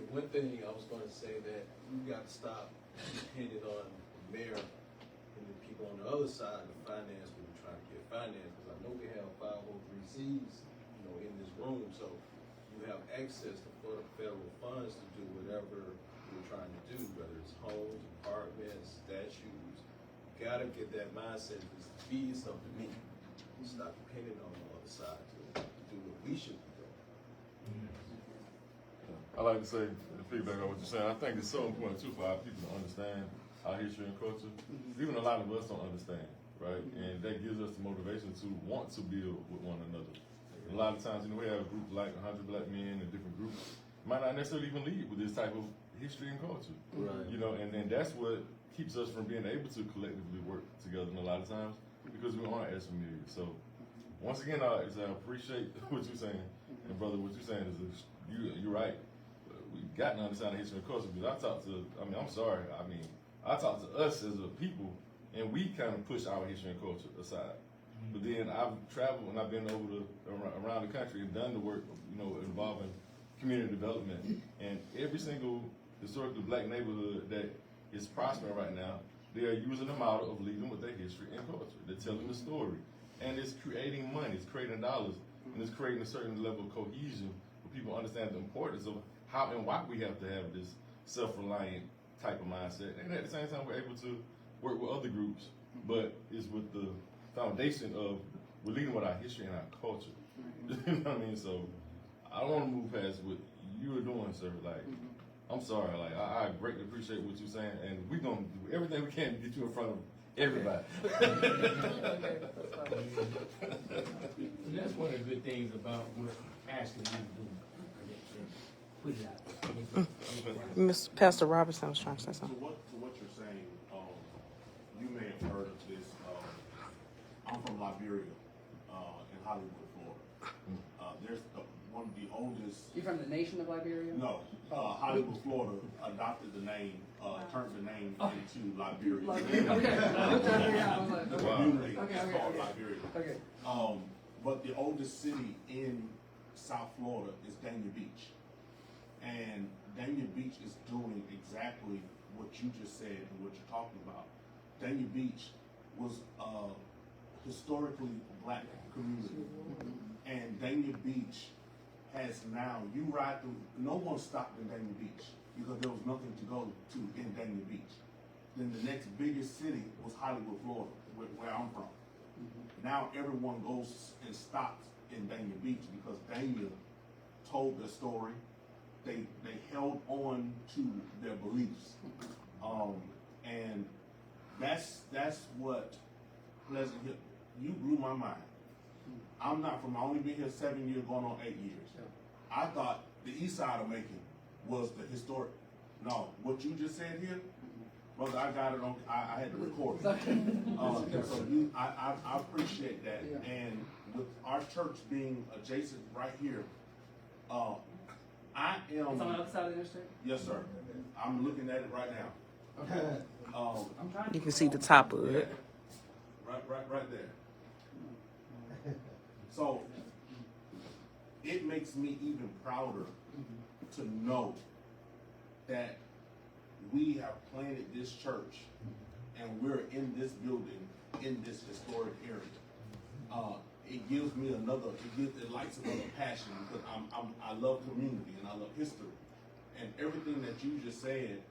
One thing I was going to say that we got to stop depending on the mayor and the people on the other side of finance when we're trying to get finance, because I know we have 503Cs, you know, in this room, so you have access to federal funds to do whatever you're trying to do, whether it's homes, apartments, statues. You gotta get that mindset to feed something to me. Stop depending on the other side to do what we should be doing. I like to say, to feedback on what you're saying, I think it's so important too for our people to understand our history and culture. Even a lot of us don't understand, right? And that gives us the motivation to want to build with one another. A lot of times, you know, we have a group like 100 black men in different groups, might not necessarily even lead with this type of history and culture. Right. You know, and that's what keeps us from being able to collectively work together a lot of times, because we aren't as familiar. So, once again, I appreciate what you're saying. And brother, what you're saying is, you're right. We got to understand the history and culture, because I talk to us as a people, and we kind of push our history and culture aside. But then I've traveled and I've been around the country and done the work, you know, involving community development. And every single historically black neighborhood that is prospering right now, they are using the model of leading with their history and culture. They're telling the story. And it's creating money, it's creating dollars, and it's creating a certain level of cohesion where people understand the importance of how and why we have to have this self-reliant type of mindset. And at the same time, we're able to work with other groups, but it's with the foundation of we're leading with our history and our culture. You know what I mean? So I don't want to move past what you were doing, sir. Like, I'm sorry. Like, I greatly appreciate what you're saying, and we're gonna do everything we can to get you in front of everybody. And that's one of the good things about what asking you to do. Put it out. Miss Pastor Robertson was trying to say To something. what you're saying, you may have heard of this. I'm from Liberia, in Hollywood, Florida. There's one of the oldest. You from the nation of Liberia? No, Hollywood, Florida adopted the name, turned the name into Liberia. The community is called Liberia. Okay. But the oldest city in South Florida is Dania Beach. And Dania Beach is doing exactly what you just said and what you're talking about. Dania Beach was a historically black community. And Dania Beach has now, you ride through, no one stopped in Dania Beach because there was nothing to go to in Dania Beach. Then the next biggest city was Hollywood, Florida, where I'm from. Now everyone goes and stops in Dania Beach because Dania told their story. They held on to their beliefs, and that's what Pleasant Hill. You blew my mind. I'm not from. I only been here 7 years, going on 8 years. I thought the east side of Macon was the historic. No, what you just said here, brother, I got it on. I had to record it. So I appreciate that, and with our church being adjacent right here, I am. It's on the other side of the interstate? Yes, sir. I'm looking at it right now. Okay. I'm trying. You can see the top of it. Right there. So it makes me even prouder to know that we have planted this church and we're in this building in this historic area. It gives me it lights another passion because I love community and I love history, and everything that you just said,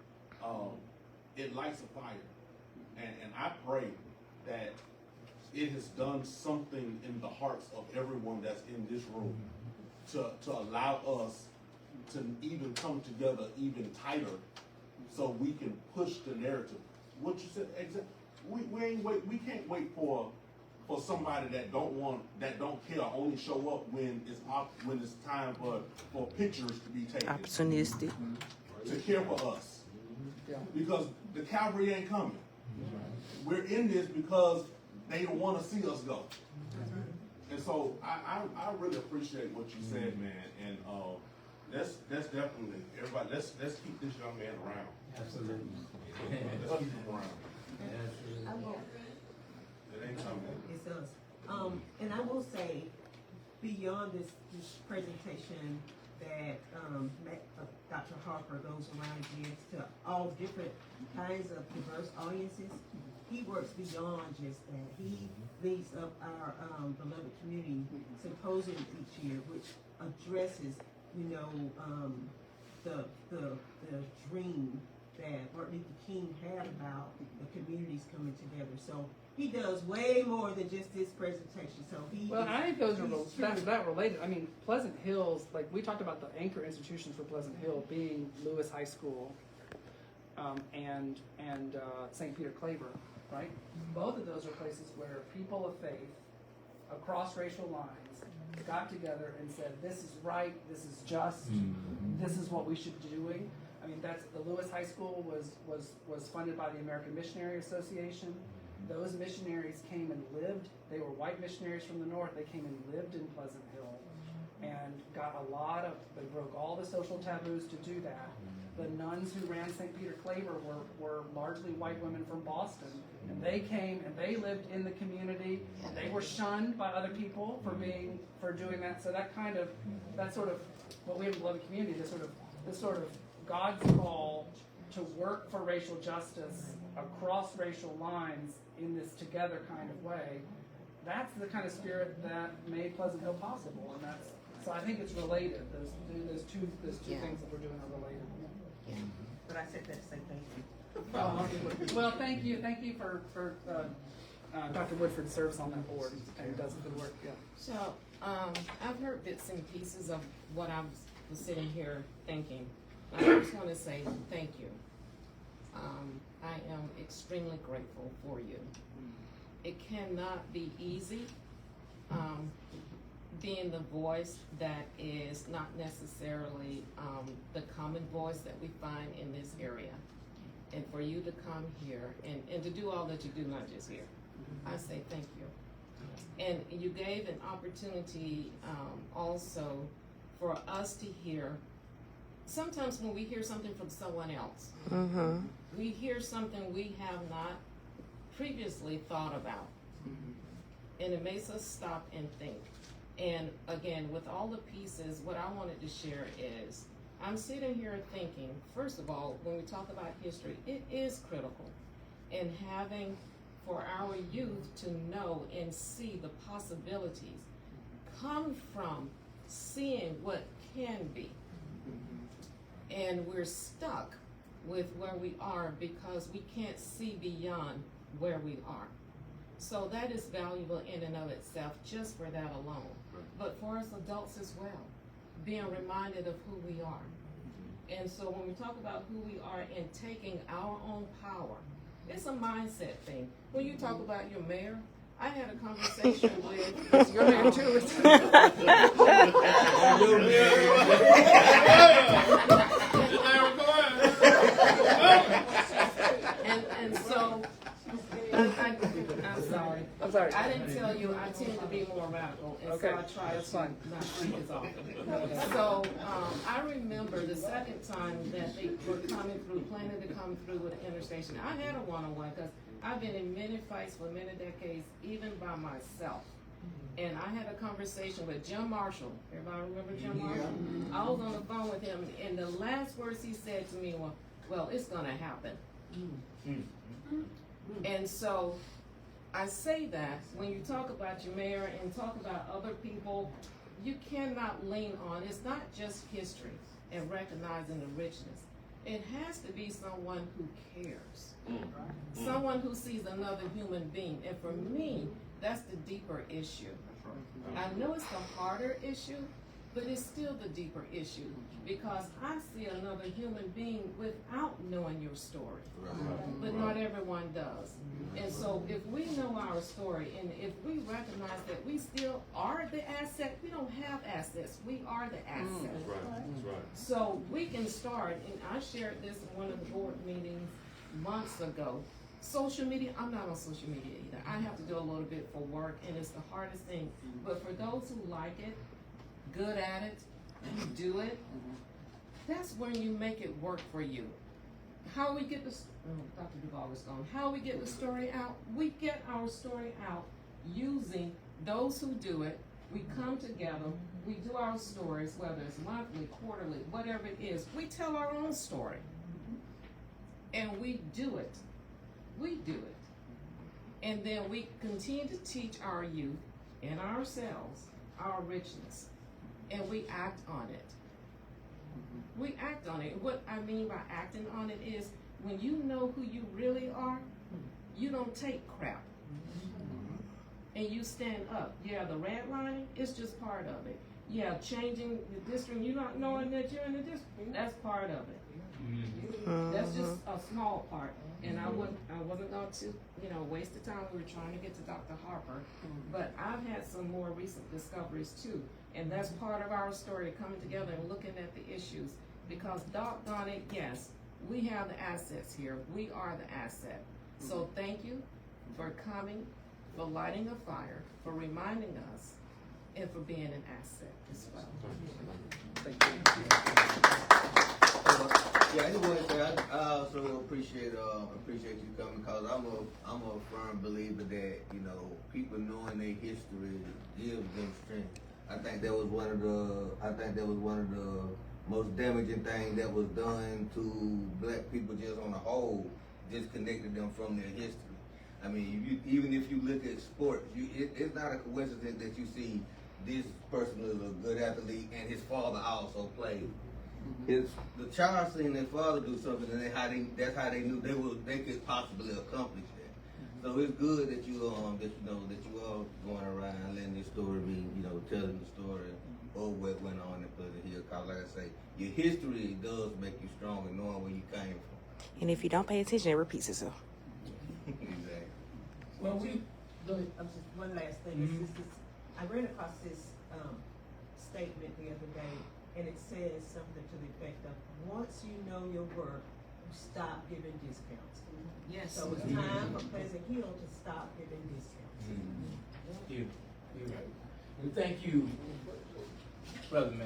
it lights a fire, and I pray that it has done something in the hearts of everyone that's in this room to allow us to even come together even tighter, so we can push the narrative. What you said, we can't wait for somebody that don't care, only show up when it's time for pictures to be taken. Opportunistic. To care for us. Because the cavalry ain't coming. We're in this because they don't want to see us go. And so I really appreciate what you said, man. And That's definitely, everybody, let's keep this young man around. Absolutely. Let's keep him around. I will, It ain't something. it does. And I will say, beyond this presentation that, Dr. Harper goes around and gives to all different kinds of diverse audiences, he works beyond just that. He leads up our, beloved community symposium each year, which addresses, the dream that Martin Luther King had about the communities coming together. So he does way more than just this presentation. So Well, I think those are that related. I mean, Pleasant Hills, like we talked about the anchor institutions for Pleasant Hill being Lewis High School and St. Peter Claver, right? Both of those are places where people of faith across racial lines got together and said, this is right, this is just, this is what we should be doing. I mean, that's the Lewis High School was funded by the American Missionary Association. Those missionaries came and lived. They were white missionaries from the north. They came and lived in Pleasant Hill and got they broke all the social taboos to do that. The nuns who ran St. Peter Claver were largely white women from Boston. And they came and they lived in the community and they were shunned by other people for doing that. So that sort of what we have in the beloved community, this sort of God's call to work for racial justice across racial lines in this together kind of way. That's the kind of spirit that made Pleasant Hill possible, and so I think it's related. Those two things that we're doing are related. Yeah. But I said that same thing. Well, thank you for Dr. Woodford serves on that board and does good work. Yeah. So, I've heard bits and pieces of what I was sitting here thinking. I just want to say thank you. I am extremely grateful for you. It cannot be easy being the voice that is not necessarily the common voice that we find in this area. And for you to come here and to do all that you do, not just here, I say thank you. And you gave an opportunity also for us to hear. Sometimes when we hear something from someone else, we hear something we have not previously thought about. And it makes us stop and think. And again, with all the pieces, what I wanted to share is, I'm sitting here thinking, first of all, when we talk about history, it is critical in having for our youth to know and see the possibilities come from seeing what can be. And we're stuck with where we are because we can't see beyond where we are. So that is valuable in and of itself, just for that alone. But for us adults as well, being reminded of who we are. And so when we talk about who we are and taking our own power, it's a mindset thing. When you talk about your mayor, I had a conversation with your mayor too. And so I'm sorry. I didn't tell you I tend to be more radical, and so I try to not speak as often. So I remember the second time that they were planning to come through with an interstation. I had a one-on-one because I've been in many fights for many decades, even by myself. And I had a conversation with Jim Marshall. Everybody remember Jim Marshall? I was on the phone with him, and the last words he said to me were, well, it's going to happen. And so I say that when you talk about your mayor and talk about other people, you cannot lean on, it's not just history and recognizing the richness. It has to be someone who cares. Someone who sees another human being. And for me, that's the deeper issue. I know it's the harder issue, but it's still the deeper issue because I see another human being without knowing your story. But not everyone does. And so if we know our story and if we recognize that we still are the asset, we don't have assets, we are the asset. That's right. That's right. So we can start, and I shared this in one of the board meetings months ago. Social media, I'm not on social media either. I have to do a little bit for work and it's the hardest thing. But for those who like it, good at it, you do it, that's when you make it work for you. How we get this, Dr. Duval is gone. How we get the story out? We get our story out using those who do it. We come together, we do our stories, whether it's monthly, quarterly, whatever it is. We tell our own story. And we do it. We do it. And then we continue to teach our youth and ourselves our richness. And we act on it. We act on it. What I mean by acting on it is when you know who you really are, you don't take crap. And you stand up. Yeah, the red line is just part of it. Yeah, changing the district, you not knowing that you're in the district, that's part of it. That's just a small part. And I wasn't going to, waste the time. We were trying to get to Dr. Harper. But I've had some more recent discoveries too. And that's part of our story, coming together and looking at the issues. Because doggone it, yes, we have the assets here. We are the asset. So thank you for coming, for lighting a fire, for reminding us, and for being an asset as well. Yeah, I just want to say I also appreciate you coming, because I'm a firm believer that people knowing their history gives them strength. I think that was one of the most damaging things that was done to black people just on the whole, disconnected them from their history. I mean, even if you look at sports, it's not a coincidence that you see this person is a good athlete and his father also played. The child seen their father do something, and that's how they knew they could possibly accomplish that. So it's good that you all going around letting this story be, telling the story of what went on in Pleasant Hill. Cause like I say, your history does make you stronger, knowing where you came from. And if you don't pay attention, it repeats itself. Exactly. Well, we, Just one last thing. I ran across this statement the other day, and it says something to the effect of, once you know your worth, you stop giving discounts. Yes. So it's time for Pleasant Hill to stop giving discounts. You're right. We thank you, Brother Man.